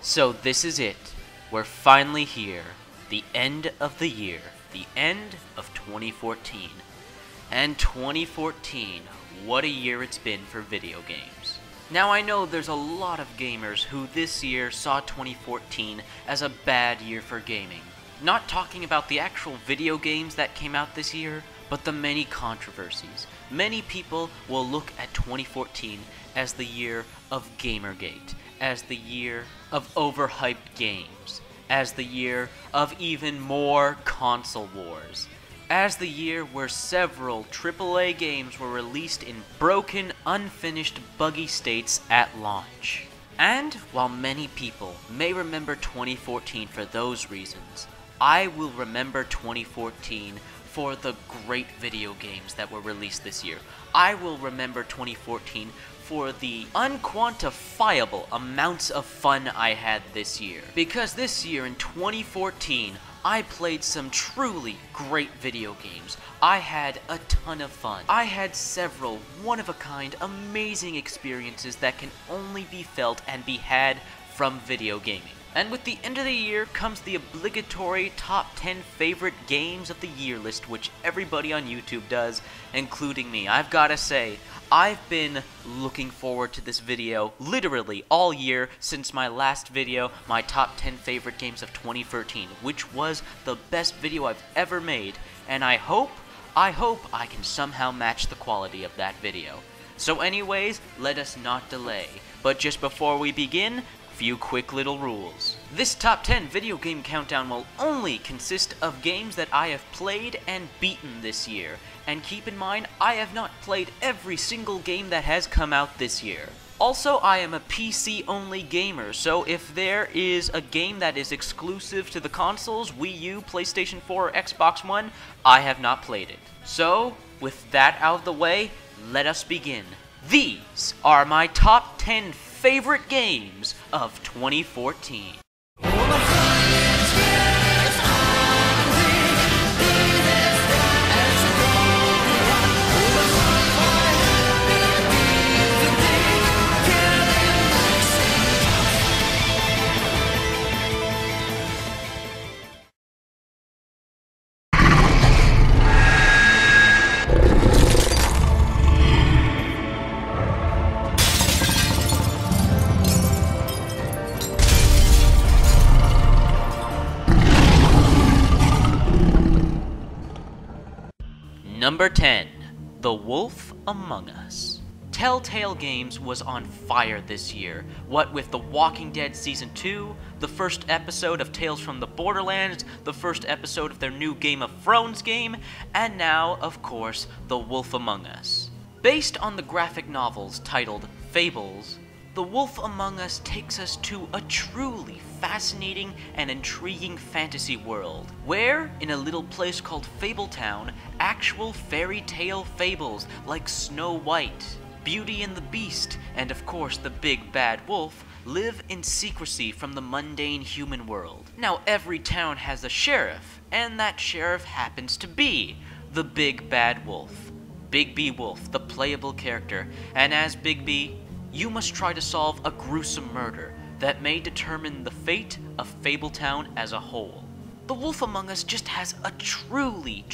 So this is it. We're finally here. The end of the year. The end of 2014. And 2014, what a year it's been for video games. Now I know there's a lot of gamers who this year saw 2014 as a bad year for gaming. Not talking about the actual video games that came out this year, but the many controversies. Many people will look at 2014 as the year of Gamergate, as the year of overhyped games, as the year of even more console wars, as the year where several AAA games were released in broken, unfinished, buggy states at launch. And while many people may remember 2014 for those reasons, I will remember 2014 for the great video games that were released this year. I will remember 2014 for the unquantifiable amounts of fun I had this year. Because this year in 2014, I played some truly great video games. I had a ton of fun. I had several one-of-a-kind, amazing experiences that can only be felt and be had from video gaming. And with the end of the year comes the obligatory top 10 favorite games of the year list, which everybody on YouTube does, including me. I've gotta say, I've been looking forward to this video literally all year since my last video, my top 10 favorite games of 2013, which was the best video I've ever made, and I hope I can somehow match the quality of that video. So anyways, let us not delay. But just before we begin, few quick little rules. This top 10 video game countdown will only consist of games that I have played and beaten this year. And keep in mind, I have not played every single game that has come out this year. Also, I am a PC-only gamer, so if there is a game that is exclusive to the consoles, Wii U, PlayStation 4, or Xbox One, I have not played it. So, with that out of the way, let us begin. These are my top 10 favorite games of 2014. Number 10. The Wolf Among Us. Telltale Games was on fire this year, what with The Walking Dead Season 2, the first episode of Tales from the Borderlands, the first episode of their new Game of Thrones game, and now, of course, The Wolf Among Us. Based on the graphic novels titled Fables, The Wolf Among Us takes us to a truly fascinating and intriguing fantasy world, where, in a little place called Fabletown, actual fairy tale fables like Snow White, Beauty and the Beast, and of course the Big Bad Wolf, live in secrecy from the mundane human world. Now every town has a sheriff, and that sheriff happens to be the Big Bad Wolf. Bigby Wolf, the playable character, and as Bigby, you must try to solve a gruesome murder that may determine the fate of Fabletown as a whole. The Wolf Among Us just has a truly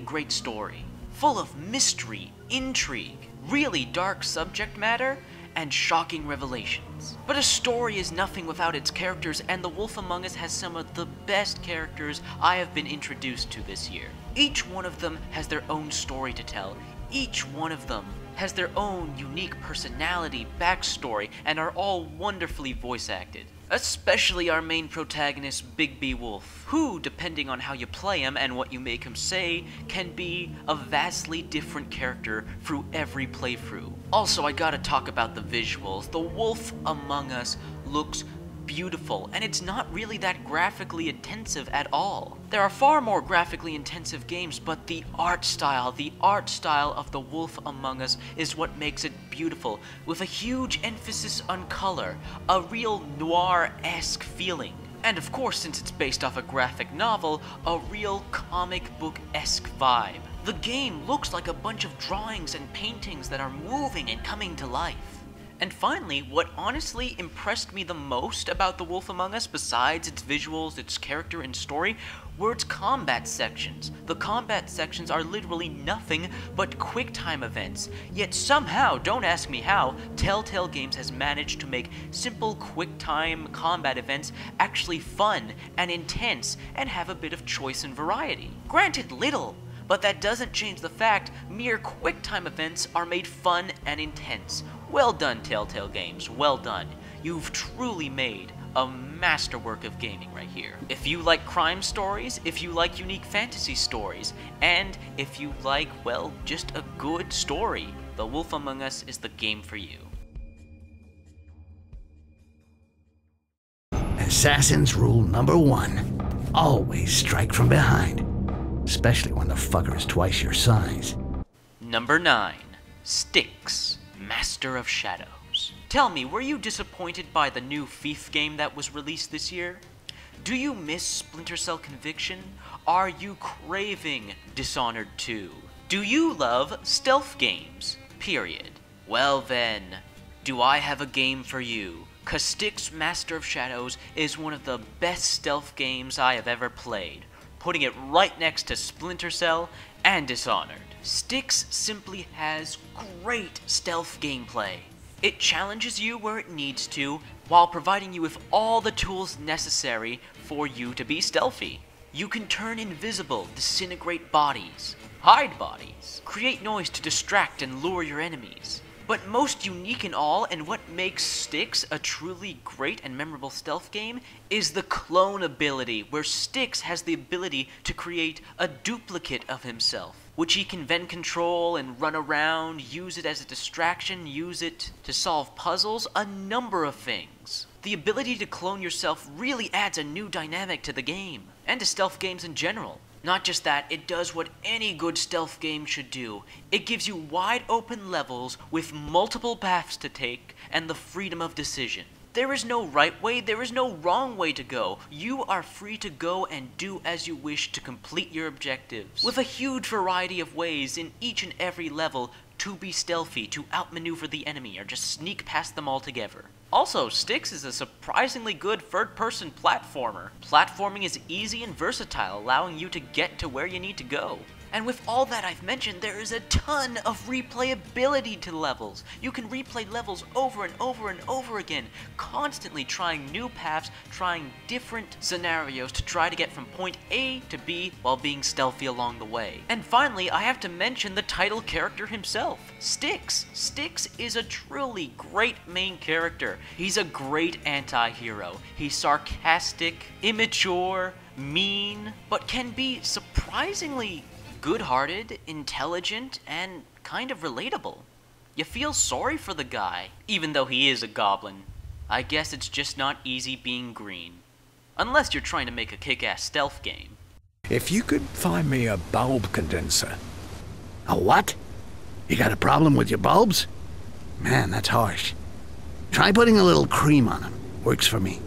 great story, full of mystery, intrigue, really dark subject matter, and shocking revelations. But a story is nothing without its characters, and The Wolf Among Us has some of the best characters I have been introduced to this year. Each one of them has their own story to tell. Each one of them has their own unique personality, backstory, and are all wonderfully voice acted. Especially our main protagonist, Bigby Wolf, who, depending on how you play him and what you make him say, can be a vastly different character through every playthrough. Also, I gotta talk about the visuals. The Wolf Among Us looks beautiful, and it's not really that graphically intensive at all. There are far more graphically intensive games, but the art style of The Wolf Among Us is what makes it beautiful, with a huge emphasis on color, a real noir-esque feeling. And of course, since it's based off a graphic novel, a real comic book-esque vibe. The game looks like a bunch of drawings and paintings that are moving and coming to life. And finally, what honestly impressed me the most about The Wolf Among Us, besides its visuals, its character, and story, were its combat sections. The combat sections are literally nothing but quick-time events, yet somehow, don't ask me how, Telltale Games has managed to make simple quick-time combat events actually fun and intense and have a bit of choice and variety. Granted, little, but that doesn't change the fact mere quick-time events are made fun and intense. Well done, Telltale Games, well done. You've truly made a masterwork of gaming right here. If you like crime stories, if you like unique fantasy stories, and if you like, well, just a good story, The Wolf Among Us is the game for you. Assassin's rule number 1. Always strike from behind. Especially when the fucker is twice your size. Number 9. Styx, Master of Shadows. Tell me, were you disappointed by the new Thief game that was released this year? Do you miss Splinter Cell Conviction? Are you craving Dishonored 2? Do you love stealth games? Period. Well then, do I have a game for you? 'Cause Styx, Master of Shadows is one of the best stealth games I have ever played, putting it right next to Splinter Cell and Dishonored. Styx simply has great stealth gameplay. It challenges you where it needs to, while providing you with all the tools necessary for you to be stealthy. You can turn invisible, disintegrate bodies, hide bodies, create noise to distract and lure your enemies. But most unique in all, and what makes Styx a truly great and memorable stealth game, is the clone ability, where Styx has the ability to create a duplicate of himself, which he can then control and run around, use it as a distraction, use it to solve puzzles, a number of things. The ability to clone yourself really adds a new dynamic to the game, and to stealth games in general. Not just that, it does what any good stealth game should do. It gives you wide open levels with multiple paths to take and the freedom of decision. There is no right way, there is no wrong way to go. You are free to go and do as you wish to complete your objectives, with a huge variety of ways in each and every level to be stealthy, to outmaneuver the enemy, or just sneak past them altogether. Also, Styx is a surprisingly good third-person platformer. Platforming is easy and versatile, allowing you to get to where you need to go. And with all that I've mentioned, there is a ton of replayability to levels. You can replay levels over and over and over again, constantly trying new paths, trying different scenarios to try to get from point A to B while being stealthy along the way. And finally, I have to mention the title character himself, Styx. Styx is a truly great main character. He's a great anti-hero. He's sarcastic, immature, mean, but can be surprisingly good-hearted, intelligent, and kind of relatable. You feel sorry for the guy, even though he is a goblin. I guess it's just not easy being green. Unless you're trying to make a kick-ass stealth game. If you could find me a bulb condenser. A what? You got a problem with your bulbs? Man, that's harsh. Try putting a little cream on them. Works for me.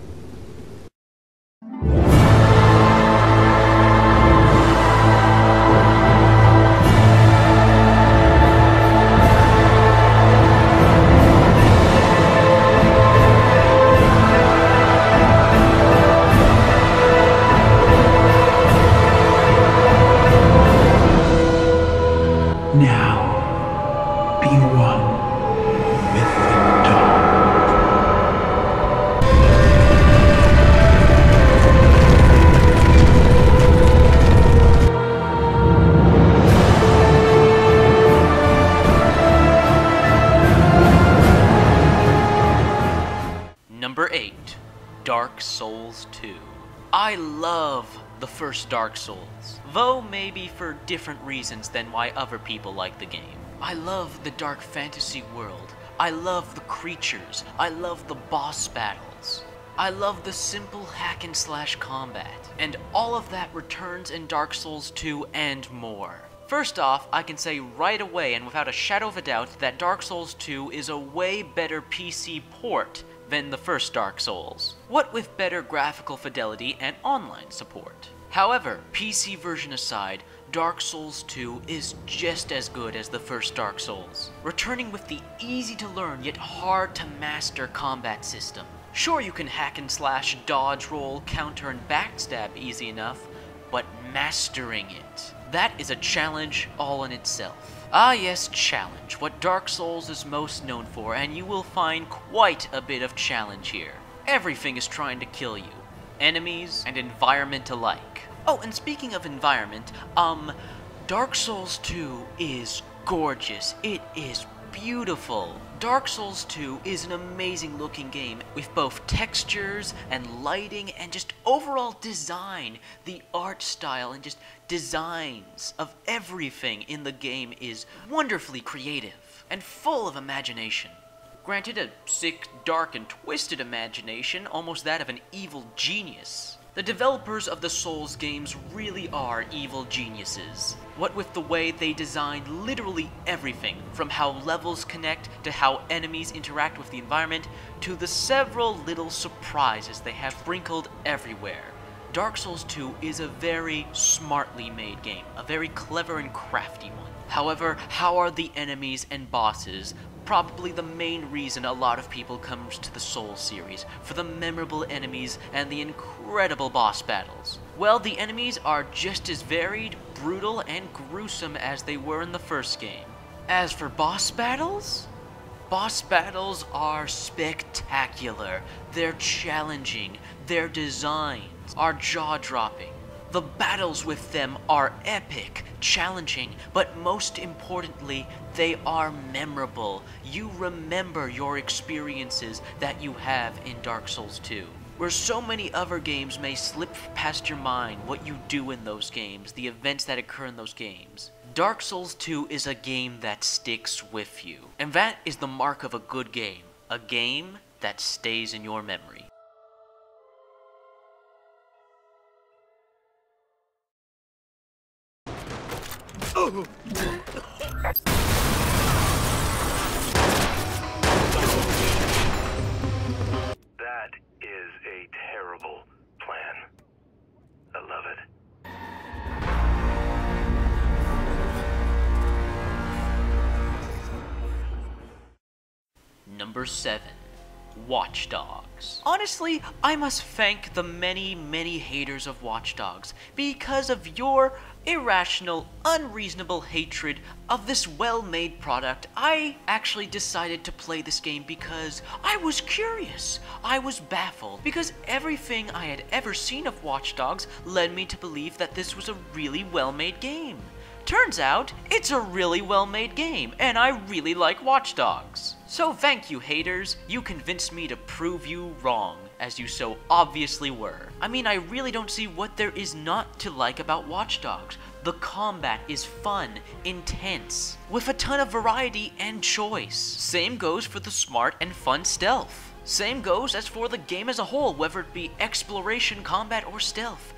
Now, be one with the dawn. Number 8. Dark Souls 2. I love the first Dark Souls, though maybe for different reasons than why other people like the game. I love the dark fantasy world. I love the creatures. I love the boss battles. I love the simple hack and slash combat. And all of that returns in Dark Souls 2 and more. First off, I can say right away and without a shadow of a doubt that Dark Souls 2 is a way better PC port than the first Dark Souls, what with better graphical fidelity and online support. However, PC version aside, Dark Souls 2 is just as good as the first Dark Souls, returning with the easy-to-learn yet hard-to-master combat system. Sure, you can hack and slash, dodge, roll, counter, and backstab easy enough, but mastering it, that is a challenge all in itself. Ah yes, challenge, what Dark Souls is most known for, and you will find quite a bit of challenge here. Everything is trying to kill you, enemies and environment alike. Oh, and speaking of environment, Dark Souls 2 is gorgeous. It is beautiful. Dark Souls 2 is an amazing looking game with both textures and lighting and just overall design. The art style and just designs of everything in the game is wonderfully creative and full of imagination. Granted, a sick, dark, and twisted imagination, almost that of an evil genius. The developers of the Souls games really are evil geniuses. What with the way they designed literally everything, from how levels connect to how enemies interact with the environment, to the several little surprises they have sprinkled everywhere. Dark Souls 2 is a very smartly made game, a very clever and crafty one. However, how are the enemies and bosses? Probably the main reason a lot of people comes to the Souls series, for the memorable enemies and the incredible boss battles. Well, the enemies are just as varied, brutal, and gruesome as they were in the first game. As for boss battles are spectacular, they're challenging, their designs are jaw-dropping. The battles with them are epic, challenging, but most importantly, they are memorable. You remember your experiences that you have in Dark Souls 2. Where so many other games may slip past your mind what you do in those games, the events that occur in those games. Dark Souls 2 is a game that sticks with you. And that is the mark of a good game. A game that stays in your memory. That is a terrible plan. I love it. Number 7. Watch Dogs. Honestly, I must thank the many, many haters of Watch Dogs because of your irrational, unreasonable hatred of this well-made product. I actually decided to play this game because I was curious. I was baffled because everything I had ever seen of Watch Dogs led me to believe that this was a really well-made game. Turns out, it's a really well-made game, and I really like Watch Dogs. So thank you, haters. You convinced me to prove you wrong, as you so obviously were. I mean, I really don't see what there is not to like about Watch Dogs. The combat is fun, intense, with a ton of variety and choice. Same goes for the smart and fun stealth. Same goes as for the game as a whole, whether it be exploration, combat, or stealth.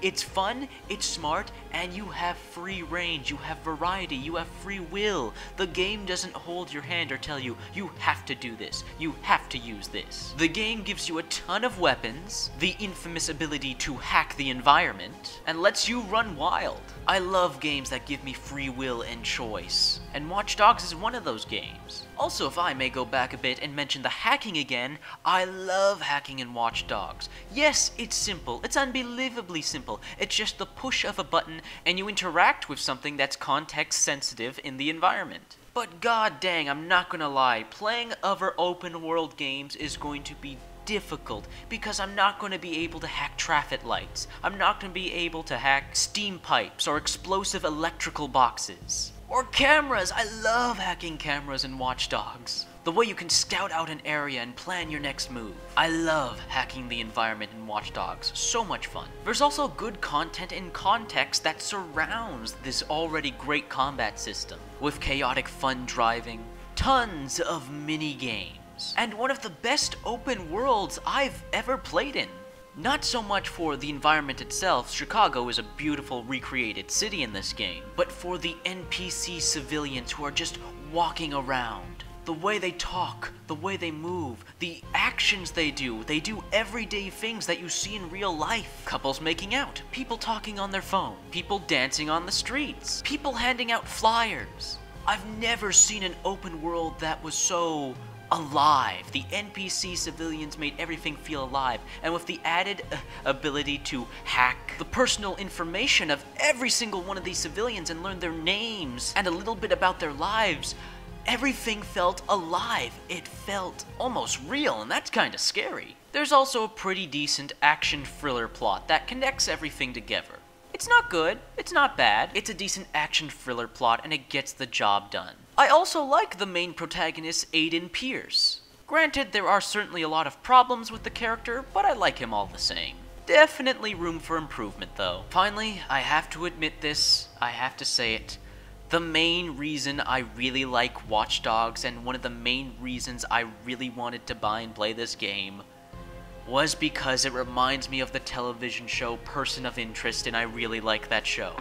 It's fun, it's smart, and you have free range, you have variety, you have free will. The game doesn't hold your hand or tell you, you have to do this, you have to use this. The game gives you a ton of weapons, the infamous ability to hack the environment, and lets you run wild. I love games that give me free will and choice, and Watch Dogs is one of those games. Also, if I may go back a bit and mention the hacking again, I love hacking in Watch Dogs. Yes, it's simple, it's unbelievably simple. It's just the push of a button and you interact with something that's context sensitive in the environment. But god dang, I'm not gonna lie, playing other open world games is going to be difficult because I'm not going to be able to hack traffic lights. I'm not going to be able to hack steam pipes or explosive electrical boxes. Or cameras! I love hacking cameras in Watch Dogs. The way you can scout out an area and plan your next move. I love hacking the environment in Watch Dogs, so much fun. There's also good content and context that surrounds this already great combat system, with chaotic fun driving, tons of mini-games, and one of the best open worlds I've ever played in. Not so much for the environment itself, Chicago is a beautiful recreated city in this game, but for the NPC civilians who are just walking around. The way they talk, the way they move, the actions they do everyday things that you see in real life. Couples making out, people talking on their phone, people dancing on the streets, people handing out flyers. I've never seen an open world that was so alive. The NPC civilians made everything feel alive, and with the added ability to hack the personal information of every single one of these civilians and learn their names and a little bit about their lives, everything felt alive. It felt almost real, and that's kind of scary. There's also a pretty decent action thriller plot that connects everything together. It's not good, it's not bad, it's a decent action thriller plot and it gets the job done. I also like the main protagonist, Aiden Pierce. Granted, there are certainly a lot of problems with the character, but I like him all the same. Definitely room for improvement though. Finally, I have to admit this, I have to say it. The main reason I really like Watch Dogs and one of the main reasons I really wanted to buy and play this game was because it reminds me of the television show Person of Interest, and I really like that show.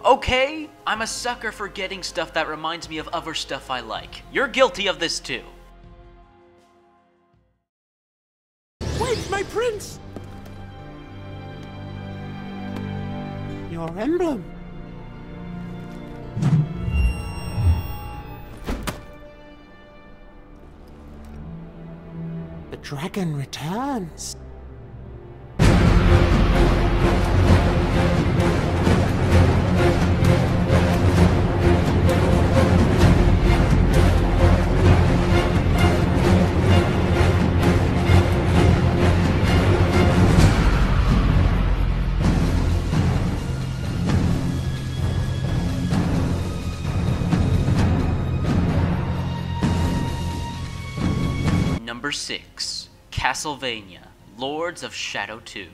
Okay, I'm a sucker for getting stuff that reminds me of other stuff I like. You're guilty of this too. Wait, my prince! Your emblem. The dragon returns. Number 6. Castlevania, Lords of Shadow 2.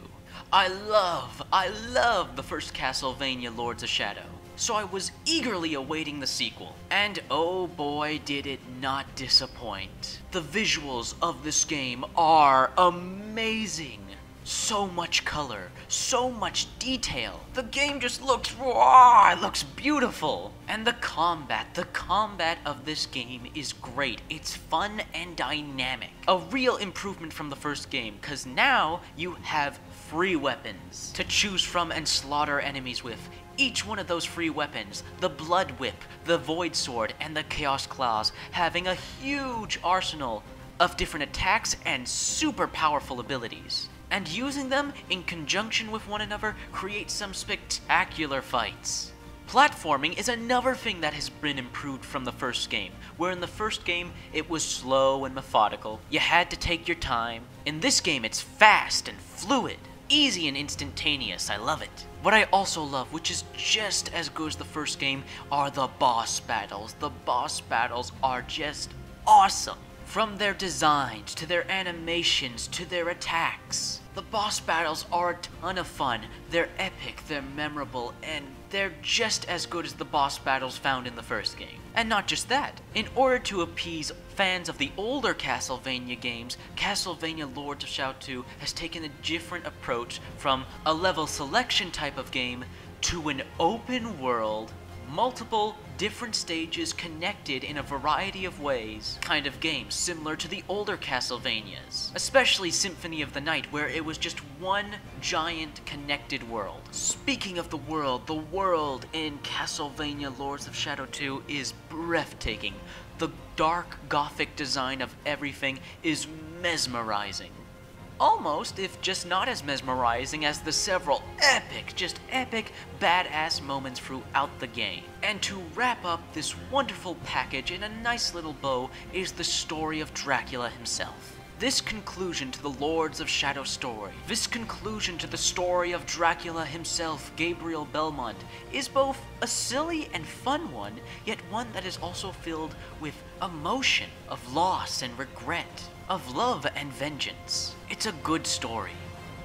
I love the first Castlevania, Lords of Shadow, so I was eagerly awaiting the sequel. And oh boy, did it not disappoint. The visuals of this game are amazing. So much color, so much detail. The game just looks raw, it looks beautiful. And the combat of this game is great. It's fun and dynamic. A real improvement from the first game, cause now you have free weapons to choose from and slaughter enemies with. Each one of those free weapons, the Blood Whip, the Void Sword, and the Chaos Claws, having a huge arsenal of different attacks and super powerful abilities. And using them in conjunction with one another creates some spectacular fights. Platforming is another thing that has been improved from the first game, where in the first game it was slow and methodical. You had to take your time. In this game it's fast and fluid, easy and instantaneous. I love it. What I also love, which is just as good as the first game, are the boss battles. The boss battles are just awesome. From their designs, to their animations, to their attacks. The boss battles are a ton of fun. They're epic, they're memorable, and they're just as good as the boss battles found in the first game. And not just that. In order to appease fans of the older Castlevania games, Castlevania Lords of Shadow 2 has taken a different approach from a level selection type of game to an open world, multiple different stages connected in a variety of ways kind of game, similar to the older Castlevanias. Especially Symphony of the Night, where it was just one giant connected world. Speaking of the world in Castlevania Lords of Shadow 2 is breathtaking. The dark gothic design of everything is mesmerizing. Almost, if just not as mesmerizing as the several epic, badass moments throughout the game. And to wrap up this wonderful package in a nice little bow is the story of Dracula himself. This conclusion to the Lords of Shadow story, this conclusion to the story of Dracula himself, Gabriel Belmont, is both a silly and fun one, yet one that is also filled with emotion, of loss and regret, of love and vengeance. It's a good story,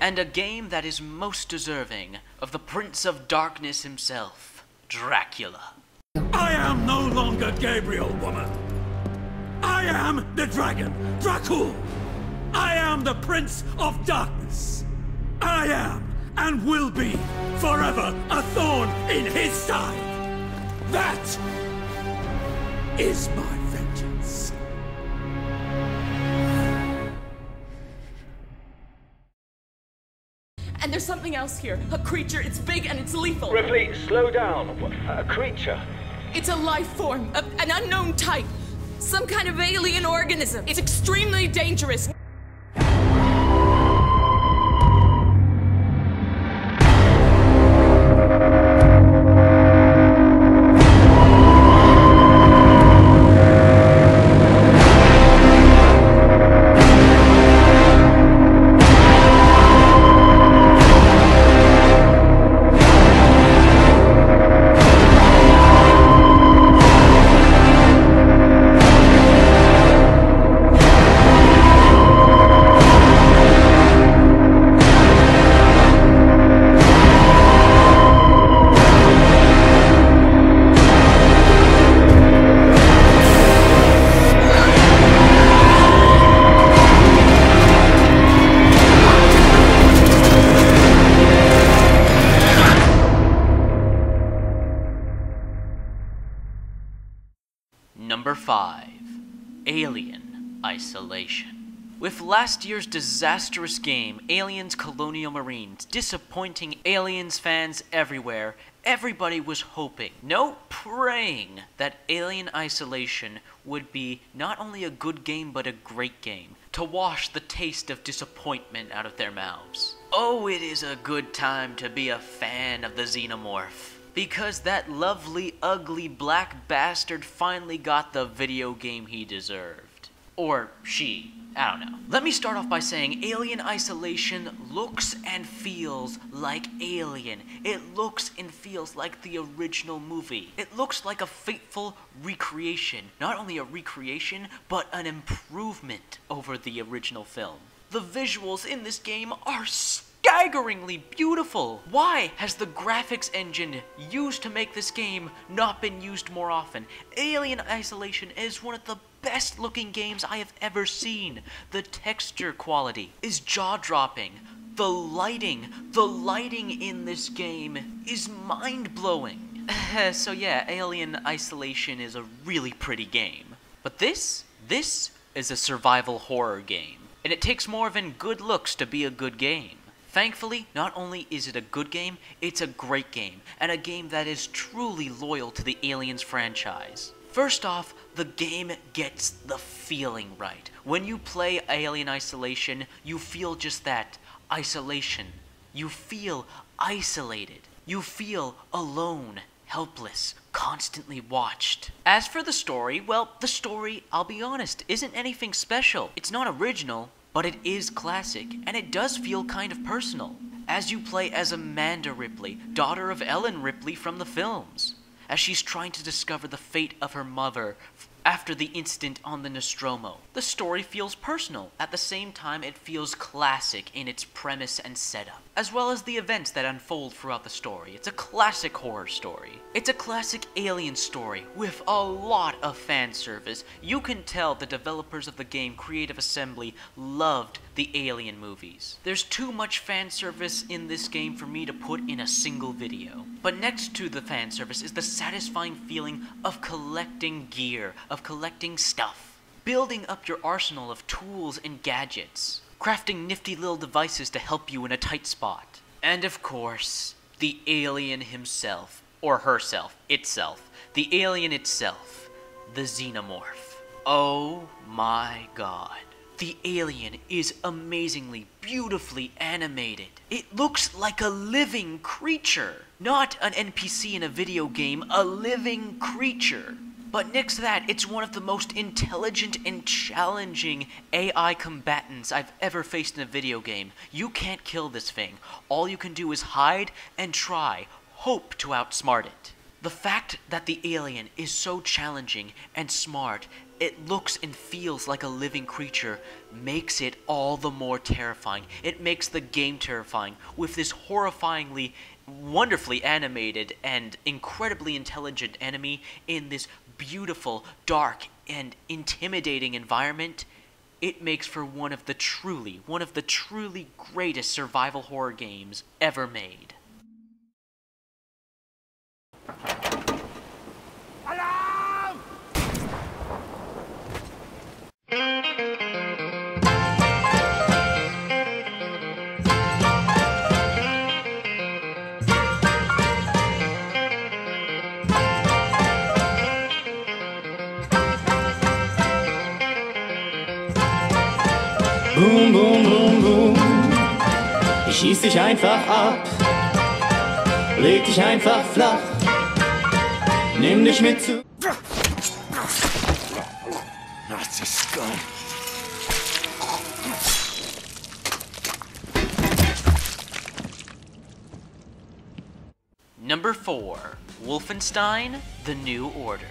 and a game that is most deserving of the Prince of Darkness himself, Dracula. I am no longer Gabriel, woman. I am the dragon, Dracul. I am the Prince of Darkness. I am, and will be, forever a thorn in his side. That is my vengeance. something else here. A creature, it's big and it's lethal. Ripley, slow down. A creature? It's a life form, an unknown type. Some kind of alien organism. It's extremely dangerous. Number 5. Alien Isolation. With last year's disastrous game, Aliens Colonial Marines, disappointing Aliens fans everywhere, everybody was hoping, no, praying, that Alien Isolation would be not only a good game but a great game, to wash the taste of disappointment out of their mouths. Oh, it is a good time to be a fan of the Xenomorph. Because that lovely, ugly black bastard finally got the video game he deserved. Or she. I don't know. Let me start off by saying Alien Isolation looks and feels like Alien. It looks and feels like the original movie. It looks like a fateful recreation. Not only a recreation, but an improvement over the original film. The visuals in this game are staggeringly beautiful. Why has the graphics engine used to make this game not been used more often? Alien Isolation is one of the best looking games I have ever seen. The texture quality is jaw-dropping. The lighting in this game is mind-blowing. So yeah, Alien Isolation is a really pretty game. But this is a survival horror game. And it takes more than good looks to be a good game. Thankfully, not only is it a good game, it's a great game, and a game that is truly loyal to the Aliens franchise. First off, the game gets the feeling right. When you play Alien Isolation, you feel just that, isolation. You feel isolated. You feel alone, helpless, constantly watched. As for the story, well, the story, I'll be honest, isn't anything special. It's not original, but it is classic, and it does feel kind of personal. As you play as Amanda Ripley, daughter of Ellen Ripley from the films, as she's trying to discover the fate of her mother after the incident on the Nostromo. The story feels personal. At the same time, it feels classic in its premise and setup, as well as the events that unfold throughout the story. It's a classic horror story. It's a classic alien story with a lot of fan service. You can tell the developers of the game Creative Assembly loved the Alien movies. There's too much fan service in this game for me to put in a single video. But next to the fan service is the satisfying feeling of collecting gear, of collecting stuff, building up your arsenal of tools and gadgets, crafting nifty little devices to help you in a tight spot. And of course, the alien himself, or herself, itself, the alien itself, the Xenomorph. Oh my god. The alien is amazingly, beautifully animated. It looks like a living creature. Not an NPC in a video game, a living creature. But next to that, it's one of the most intelligent and challenging AI combatants I've ever faced in a video game. You can't kill this thing. All you can do is hide and try, hope to outsmart it. The fact that the alien is so challenging and smart, it looks and feels like a living creature, makes it all the more terrifying. It makes the game terrifying with this horrifyingly, wonderfully animated and incredibly intelligent enemy in this beautiful, dark, and intimidating environment. It makes for one of the truly greatest survival horror games ever made. Alarm! Boom, boom, boom, boom. Ich schieß dich einfach ab. Leg dich einfach flach. Nimm dich mit zu. Nazi scum. Number 4. Wolfenstein: The New Order.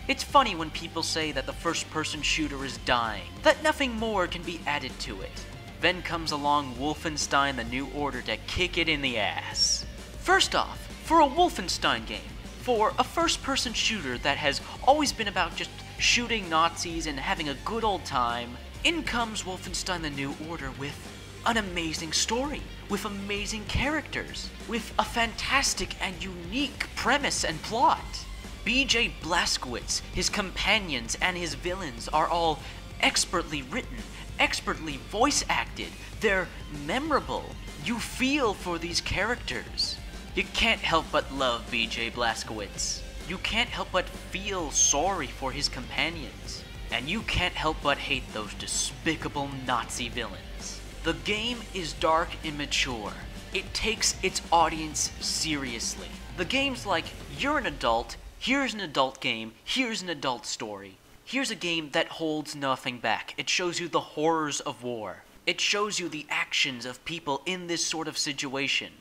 It's funny when people say that the first-person shooter is dying, that nothing more can be added to it. Then comes along Wolfenstein: The New Order to kick it in the ass. First off, for a Wolfenstein game, for a first-person shooter that has always been about just shooting Nazis and having a good old time, in comes Wolfenstein: The New Order with an amazing story, with amazing characters, with a fantastic and unique premise and plot. BJ Blazkowicz, his companions, and his villains are all expertly written, expertly voice acted. They're memorable. You feel for these characters. You can't help but love BJ Blazkowicz. You can't help but feel sorry for his companions. And you can't help but hate those despicable Nazi villains. The game is dark and mature. It takes its audience seriously. The game's like, you're an adult, here's an adult game, here's an adult story. Here's a game that holds nothing back. It shows you the horrors of war. It shows you the actions of people in this sort of situation.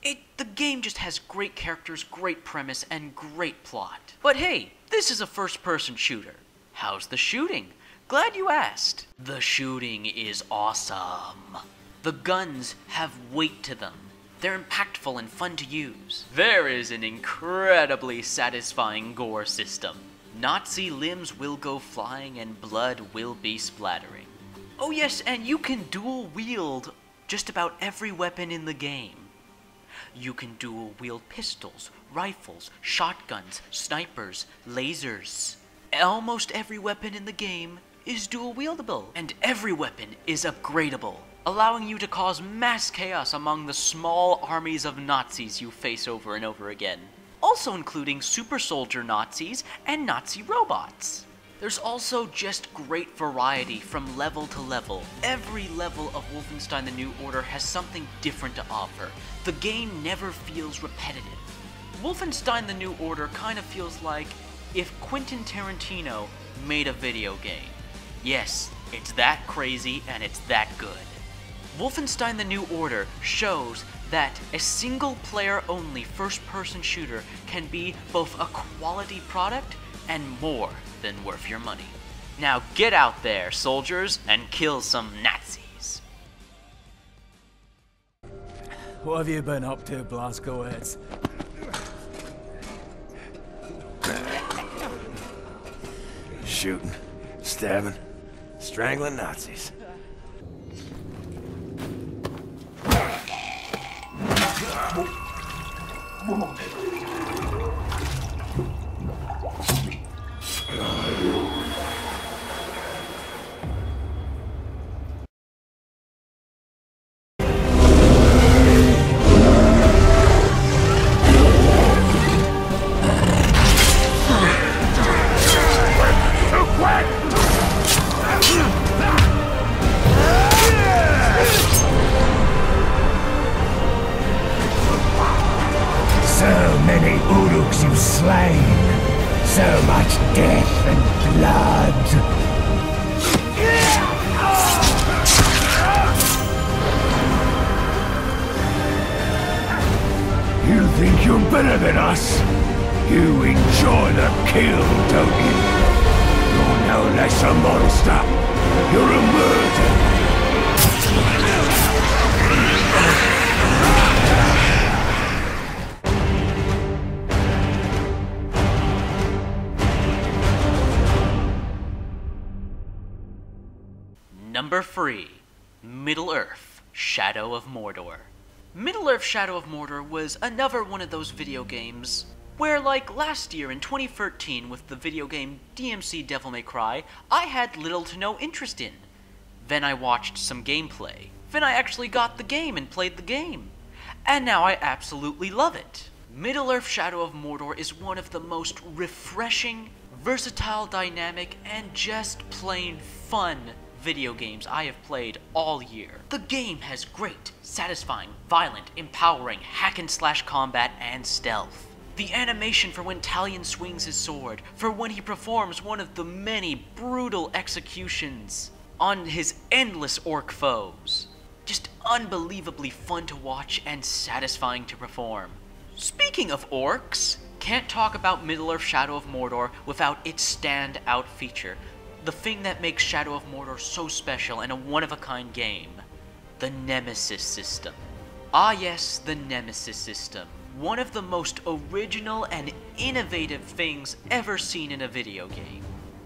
The game just has great characters, great premise, and great plot. But hey, this is a first-person shooter. How's the shooting? Glad you asked. The shooting is awesome. The guns have weight to them. They're impactful and fun to use. There is an incredibly satisfying gore system. Nazi limbs will go flying and blood will be splattering. Oh yes, and you can dual wield just about every weapon in the game. You can dual wield pistols, rifles, shotguns, snipers, lasers. Almost every weapon in the game is dual wieldable, and every weapon is upgradable, allowing you to cause mass chaos among the small armies of Nazis you face over and over again. Also including super soldier Nazis and Nazi robots. There's also just great variety from level to level. Every level of Wolfenstein: The New Order has something different to offer. The game never feels repetitive. Wolfenstein: The New Order kind of feels like if Quentin Tarantino made a video game. Yes, it's that crazy and it's that good. Wolfenstein: The New Order shows that a single-player only first-person shooter can be both a quality product and more than worth your money. Now get out there, soldiers, and kill some Nazis. What have you been up to, Blazkowicz? Shooting, stabbing, strangling Nazis. You've slain so much death and blood. You think you're better than us? You enjoy the kill, don't you? You're no less a monster. You're a murderer. Number 3. Middle-earth: Shadow of Mordor. Middle-earth: Shadow of Mordor was another one of those video games where, like last year in 2013 with the video game DMC Devil May Cry, I had little to no interest in. Then I watched some gameplay. Then I actually got the game and played the game. And now I absolutely love it. Middle-earth: Shadow of Mordor is one of the most refreshing, versatile, dynamic, and just plain fun video games I have played all year. The game has great, satisfying, violent, empowering hack-and-slash combat and stealth. The animation for when Talion swings his sword, for when he performs one of the many brutal executions on his endless orc foes. Just unbelievably fun to watch and satisfying to perform. Speaking of orcs, can't talk about Middle-earth Shadow of Mordor without its standout feature. The thing that makes Shadow of Mordor so special and a one-of-a-kind game. The Nemesis system. Ah yes, the Nemesis system. One of the most original and innovative things ever seen in a video game.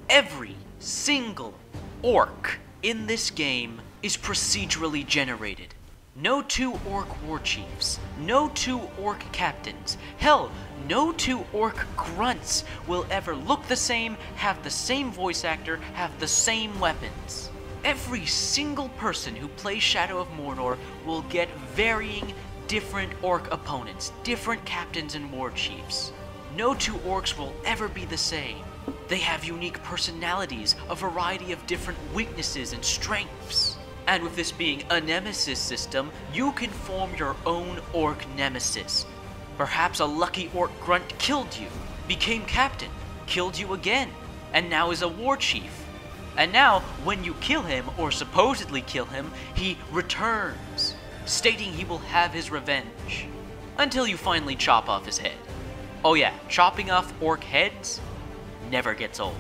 Every single orc in this game is procedurally generated. No two orc war chiefs, no two orc captains, hell, no two orc grunts will ever look the same, have the same voice actor, have the same weapons. Every single person who plays Shadow of Mordor will get varying, different orc opponents, different captains and war chiefs. No two orcs will ever be the same. They have unique personalities, a variety of different weaknesses and strengths. And with this being a nemesis system, you can form your own orc nemesis. Perhaps a lucky orc grunt killed you, became captain, killed you again, and now is a war chief. And now, when you kill him, or supposedly kill him, he returns, stating he will have his revenge, until you finally chop off his head. Oh yeah, chopping off orc heads never gets old.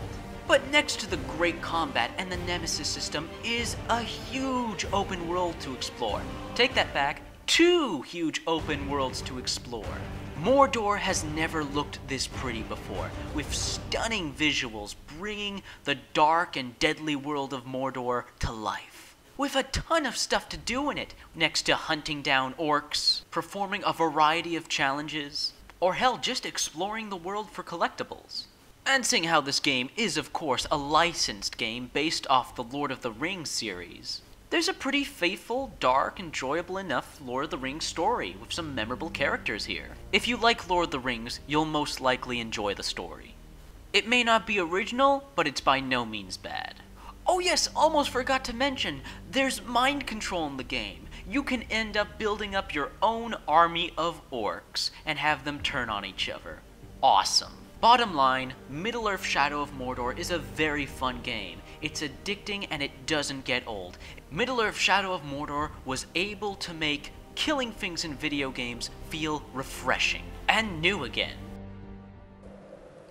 But next to the great combat and the Nemesis system is a huge open world to explore. Take that back, 2 huge open worlds to explore. Mordor has never looked this pretty before, with stunning visuals bringing the dark and deadly world of Mordor to life. With a ton of stuff to do in it, next to hunting down orcs, performing a variety of challenges, or hell, just exploring the world for collectibles. And seeing how this game is, of course, a licensed game based off the Lord of the Rings series, there's a pretty faithful, dark, enjoyable enough Lord of the Rings story with some memorable characters here. If you like Lord of the Rings, you'll most likely enjoy the story. It may not be original, but it's by no means bad. Oh yes, almost forgot to mention, there's mind control in the game. You can end up building up your own army of orcs and have them turn on each other. Awesome. Bottom line, Middle-earth Shadow of Mordor is a very fun game. It's addicting and it doesn't get old. Middle-earth Shadow of Mordor was able to make killing things in video games feel refreshing and new again.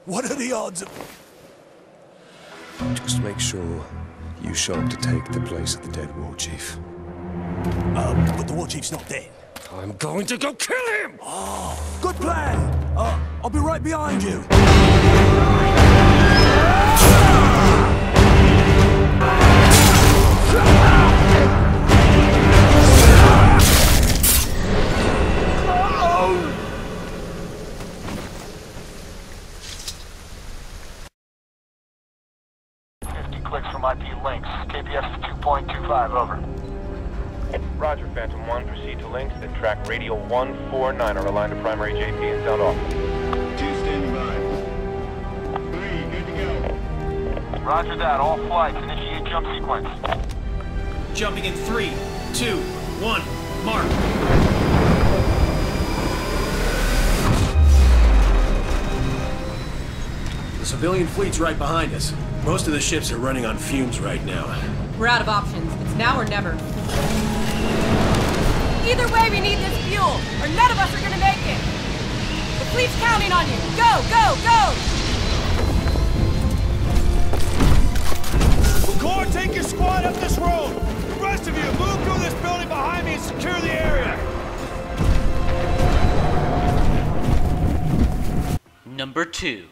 What are the odds of... Just make sure you show up to take the place of the dead war chief. But the war chief's not dead. I'm going to go kill him! Oh, good plan! I'll be right behind you. Clicks from IP links. KPS 2.25, over. Roger, Phantom 1, proceed to links, then track radio 149 or align to primary JP and sound off. 2 standing by. 3, good to go. Roger that, all flights, initiate jump sequence. Jumping in 3, 2, 1, mark. The civilian fleet's right behind us. Most of the ships are running on fumes right now. We're out of options. It's now or never. Either way, we need this fuel, or none of us are gonna make it. The fleet's counting on you. Go, go, go! McCord, take your squad up this road. The rest of you, move through this building behind me and secure the area. Number 2,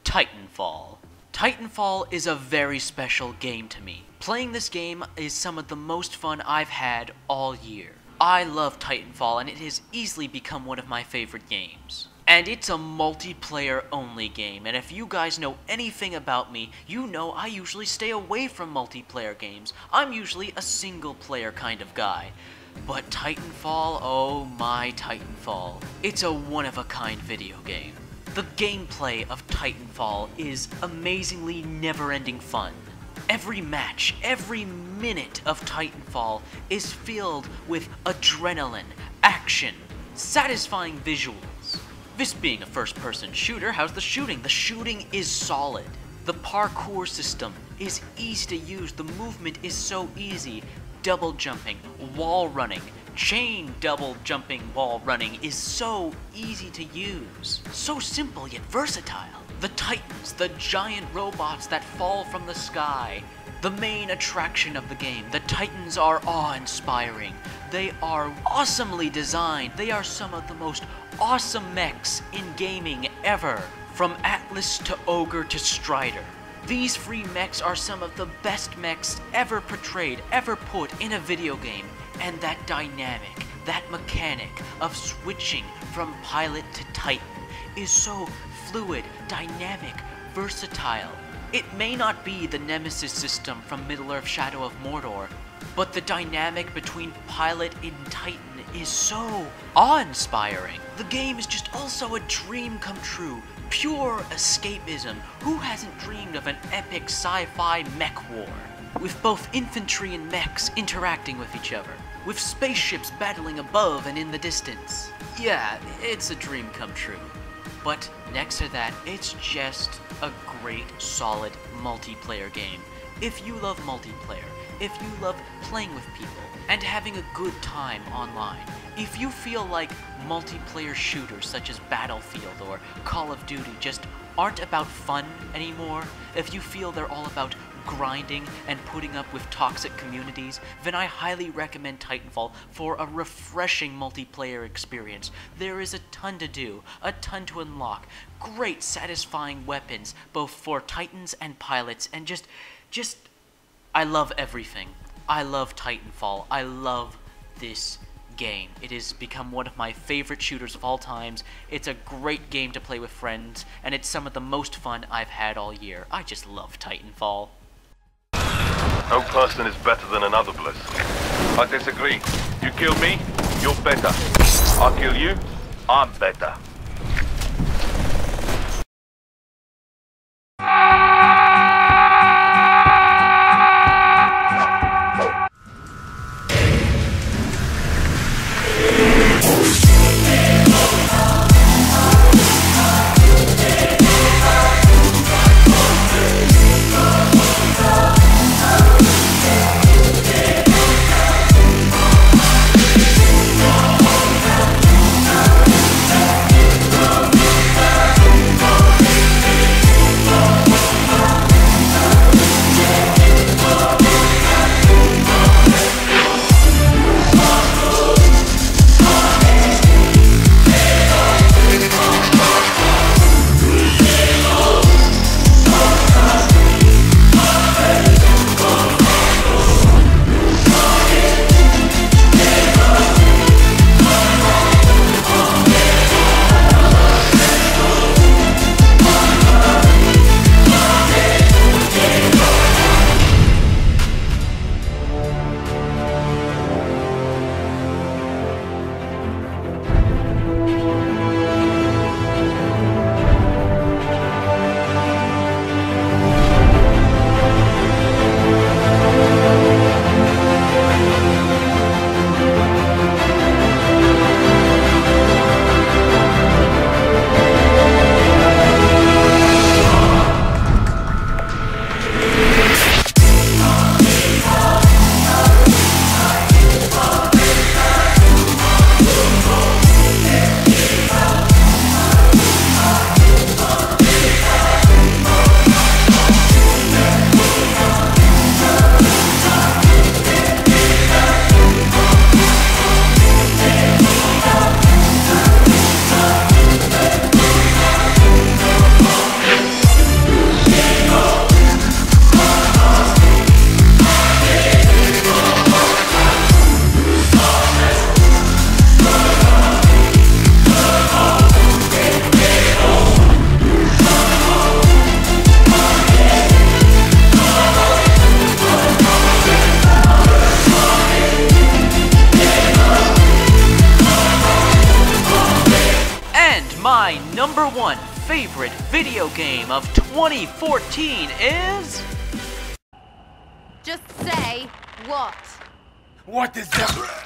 Titanfall. Titanfall is a very special game to me. Playing this game is some of the most fun I've had all year. I love Titanfall and it has easily become one of my favorite games. And it's a multiplayer only game, and if you guys know anything about me, you know I usually stay away from multiplayer games. I'm usually a single player kind of guy. But Titanfall, oh my Titanfall. It's a one-of-a-kind video game. The gameplay of Titanfall is amazingly never-ending fun. Every match, every minute of Titanfall is filled with adrenaline, action, satisfying visuals. This being a first-person shooter, how's the shooting? The shooting is solid. The parkour system is easy to use. The movement is so easy. Double jumping, wall running, chain double jumping wall running is so easy to use. So simple yet versatile. The Titans, the giant robots that fall from the sky. The main attraction of the game. The Titans are awe-inspiring. They are awesomely designed. They are some of the most awesome mechs in gaming ever. From Atlas to Ogre to Strider. These free mechs are some of the best mechs ever portrayed, ever put in a video game. And that dynamic, that mechanic of switching from pilot to Titan is so fluid, dynamic, versatile. It may not be the Nemesis system from Middle-earth Shadow of Mordor, but the dynamic between pilot and Titan is so awe-inspiring. The game is just also a dream come true, pure escapism. Who hasn't dreamed of an epic sci-fi mech war? With both infantry and mechs interacting with each other, with spaceships battling above and in the distance. Yeah, it's a dream come true. But next to that, it's just a great, solid multiplayer game. If you love multiplayer, if you love playing with people, and having a good time online, if you feel like multiplayer shooters such as Battlefield or Call of Duty just aren't about fun anymore, if you feel they're all about grinding and putting up with toxic communities, then I highly recommend Titanfall for a refreshing multiplayer experience. There is a ton to do, a ton to unlock, great satisfying weapons both for Titans and pilots, and just I love everything. I love Titanfall. I love this game. It has become one of my favorite shooters of all times. It's a great game to play with friends, and it's some of the most fun I've had all year. I just love Titanfall. No person is better than another, Bliss. I disagree. You kill me, you're better. I kill you, I'm better. My number one favorite video game of 2014 is What? What is that?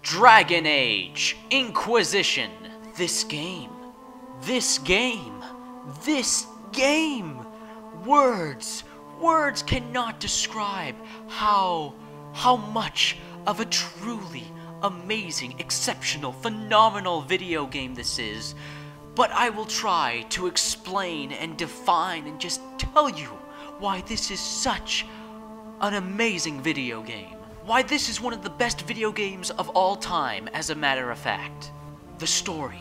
Dragon Age Inquisition. This game. Words cannot describe how much of a truly amazing, exceptional, phenomenal video game this is. But I will try to explain and define and just tell you why this is such an amazing video game. Why this is one of the best video games of all time, as a matter of fact. The story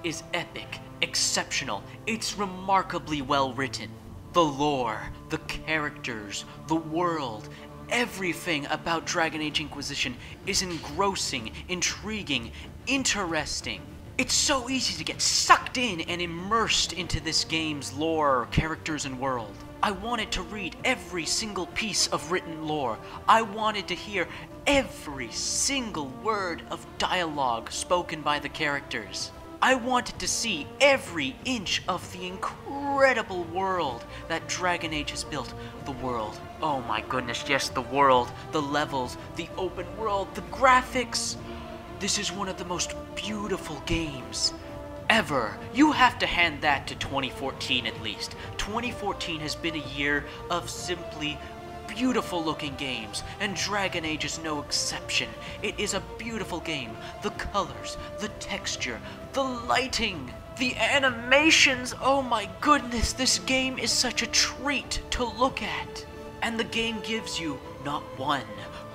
is epic, exceptional, it's remarkably well written. The lore, the characters, the world, everything about Dragon Age Inquisition is engrossing, intriguing, interesting. It's so easy to get sucked in and immersed into this game's lore, characters, and world. I wanted to read every single piece of written lore. I wanted to hear every single word of dialogue spoken by the characters. I wanted to see every inch of the incredible world that Dragon Age has built. The world. Oh my goodness, yes, the world, the levels, the open world, the graphics. This is one of the most beautiful games ever. You have to hand that to 2014 at least. 2014 has been a year of simply beautiful looking games, and Dragon Age is no exception. It is a beautiful game. The colors, the texture, the lighting, the animations, oh my goodness, this game is such a treat to look at. And the game gives you not one,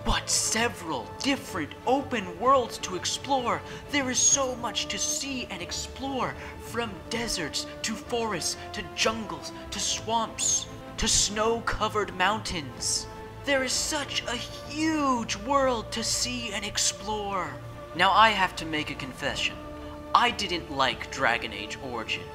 but several different open worlds to explore. There is so much to see and explore, from deserts to forests to jungles to swamps to snow-covered mountains. There is such a huge world to see and explore. Now I have to make a confession. I didn't like Dragon Age Origins.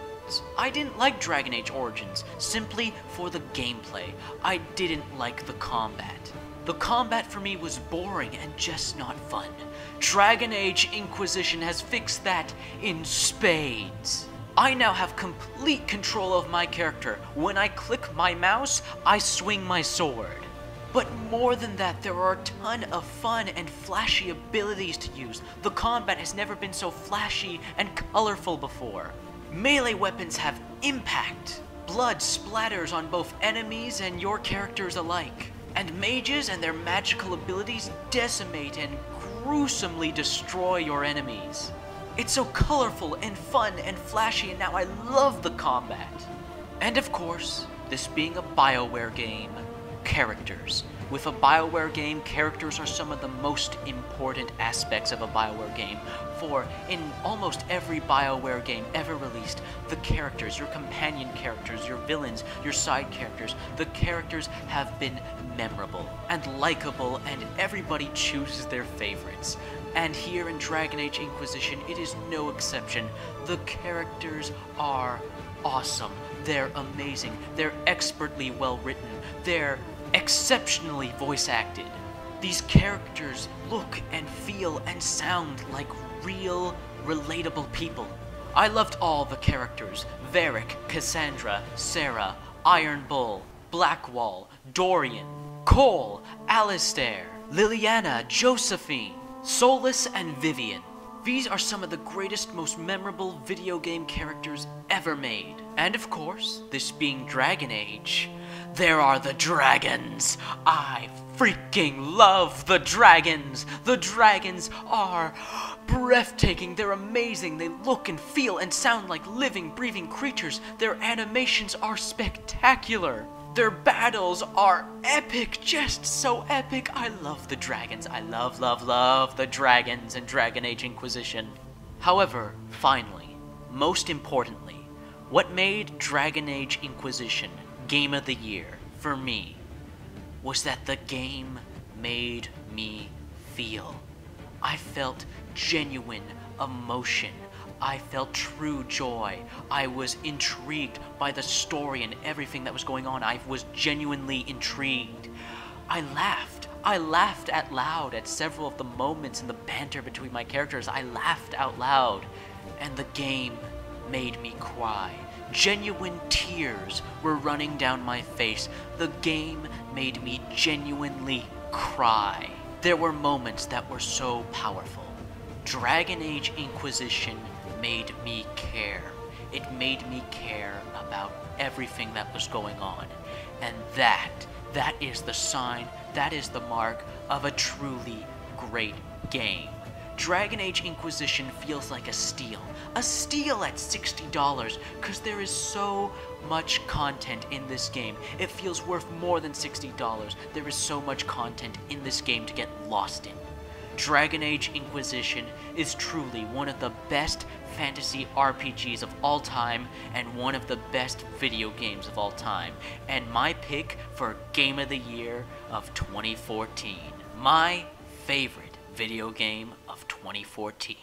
I didn't like Dragon Age Origins simply for the gameplay. I didn't like the combat. The combat for me was boring and just not fun. Dragon Age Inquisition has fixed that in spades. I now have complete control of my character. When I click my mouse, I swing my sword. But more than that, there are a ton of fun and flashy abilities to use. The combat has never been so flashy and colorful before. Melee weapons have impact. Blood splatters on both enemies and your characters alike. And mages and their magical abilities decimate and gruesomely destroy your enemies. It's so colorful and fun and flashy, and now I love the combat. And of course, this being a BioWare game, characters. With a BioWare game, characters are some of the most important aspects of a BioWare game. For in almost every BioWare game ever released, the characters, your companion characters, your villains, your side characters, the characters have been memorable and likable, and everybody chooses their favorites. And here in Dragon Age Inquisition, it is no exception. The characters are awesome. They're amazing. They're expertly well written. They're exceptionally voice acted. These characters look and feel and sound like real, relatable people. I loved all the characters. Varric, Cassandra, Sarah, Iron Bull, Blackwall, Dorian, Cole, Alistair, Liliana, Josephine, Solus, and Vivian. These are some of the greatest, most memorable video game characters ever made. And of course, this being Dragon Age, there are the dragons. I freaking love the dragons. The dragons are breathtaking. They're amazing. They look and feel and sound like living, breathing creatures. Their animations are spectacular. Their battles are epic, just so epic. I love the dragons. I love the dragons in Dragon Age Inquisition. However, finally, most importantly, what made Dragon Age Inquisition Game of the Year for me was that the game made me feel. I felt genuine emotion. I felt true joy. I was intrigued by the story and everything that was going on. I was genuinely intrigued. I laughed. I laughed out loud at several of the moments in the banter between my characters. I laughed out loud. And the game made me cry. Genuine tears were running down my face. The game made me genuinely cry. There were moments that were so powerful. Dragon Age Inquisition made me care. It made me care about everything that was going on. And that is the sign, that is the mark of a truly great game. Dragon Age Inquisition feels like a steal at $60, because there is so much content in this game. It feels worth more than $60. There is so much content in this game to get lost in. Dragon Age Inquisition is truly one of the best fantasy RPGs of all time and one of the best video games of all time, and my pick for Game of the Year of 2014. My favorite video game of 2014.